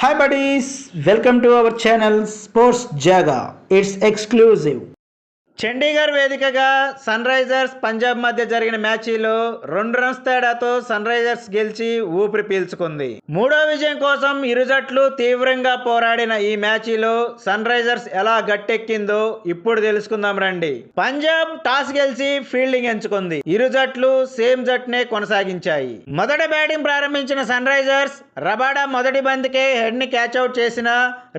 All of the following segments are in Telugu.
Hi buddies, welcome to our channel Sports Jaga. It's exclusive. Chandigarh వేదికగా సన్ రైజర్స్ పంజాబ్ మధ్య జరిగిన మ్యాచ్లో 2 రన్స్ తేడాతో సన్ రైజర్స్ గెలిచి ఊపిరి పీల్చుకుంది. మూడో విజయం కోసం ఇరు జట్లు తీవ్రంగా పోరాడిన ఈ మ్యాచ్లో సన్ రైజర్స్ ఎలా గట్టెక్కిందో ఇప్పుడు తెలుసుకుందాం రండి. పంజాబ్ టాస్ గెలిచి ఫీల్డింగ్ ఎంచుకుంది. ఇరు జట్లు సేమ్ జట్టునే కొనసాగించాయి. మొదట బ్యాటింగ్ ప్రారంభించిన సన్ రైజర్స్ రబాడా మొదటి బంతికే హెడ్ ని క్యాచ్అవుట్ చేసిన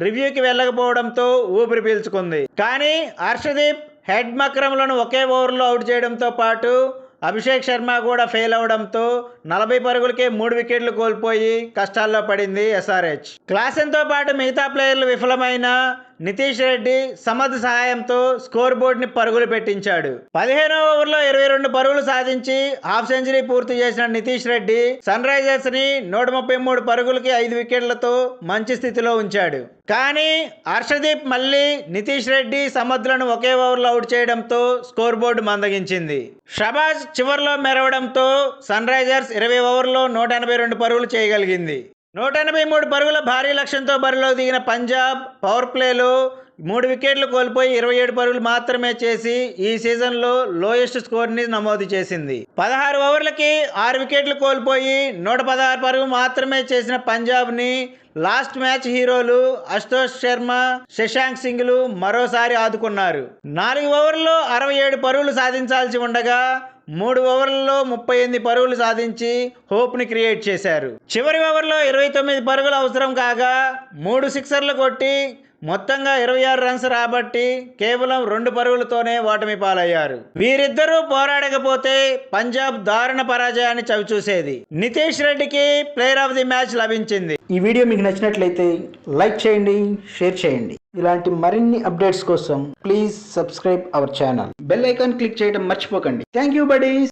రివ్యూకి వెళ్ళకపోవడంతో ఊపిరి పీల్చుకుంది. కానీ హర్షదీప్ హెడ్ మక్రమ్లను ఒకే ఓవర్లో అవుట్ చేయడంతో పాటు అభిషేక్ శర్మ కూడా ఫెయిల్ అవడంతో 40 పరుగులకే 3 వికెట్లు కోల్పోయి కష్టాల్లో పడింది ఎస్ఆర్హెచ్. క్లాసెన్తో పాటు మిగతా ప్లేయర్లు విఫలమైన నితీష్ రెడ్డి సమద్ సహాయంతో స్కోర్ బోర్డుని పరుగులు పెట్టించాడు. 15వ ఓవర్లో 22 పరుగులు సాధించి హాఫ్ సెంచరీ పూర్తి చేసిన నితీష్ రెడ్డి సన్ రైజర్స్ ని 133 పరుగులకి 5 వికెట్లతో మంచి స్థితిలో ఉంచాడు. కానీ హర్షదీప్ మళ్ళీ నితీష్ రెడ్డి సమద్లను ఒకే ఓవర్లో అవుట్ చేయడంతో స్కోర్ బోర్డు మందగించింది. షబాజ్ చివర్లో మెరవడంతో సన్ రైజర్స్ 20 ఓవర్లో 182 పరుగులు చేయగలిగింది. 183 పరుగుల భారీ లక్ష్యంతో బరిలో దిగిన పంజాబ్ పవర్ ప్లేలో 3 వికెట్లు కోల్పోయి 27 పరుగులు మాత్రమే చేసి ఈ సీజన్లో లోయెస్ట్ స్కోర్ని నమోదు చేసింది. 16 ఓవర్లకి 6 వికెట్లు కోల్పోయి 116 పరుగులు మాత్రమే చేసిన పంజాబ్ని లాస్ట్ మ్యాచ్ హీరోలు అశుతోష్ శర్మ, శశాంక్ సింగ్లు మరోసారి ఆదుకున్నారు. 4 ఓవర్లలో 67 పరుగులు సాధించాల్సి ఉండగా 3 ఓవర్లలో 38 పరుగులు సాధించి హోప్ని క్రియేట్ చేశారు. చివరి ఓవర్లో 29 పరుగులు అవసరం కాగా 3 సిక్సర్లు కొట్టి మొత్తంగా 26 రన్స్ రాబట్టి కేవలం 2 పరుగులతోనే ఓటమి పాలయ్యారు. వీరిద్దరూ పోరాడకపోతే పంజాబ్ దారుణ పరాజయాన్ని చవిచూసేది. నితీష్ రెడ్డికి ప్లేయర్ ఆఫ్ ది మ్యాచ్ లభించింది. ఈ వీడియో మీకు నచ్చినట్లయితే లైక్ చేయండి, షేర్ చేయండి. ఇలాంటి మరిన్ని అప్డేట్స్ కోసం please subscribe our channel. Bell icon click చేయడం మర్చిపోకండి. Thank you buddies.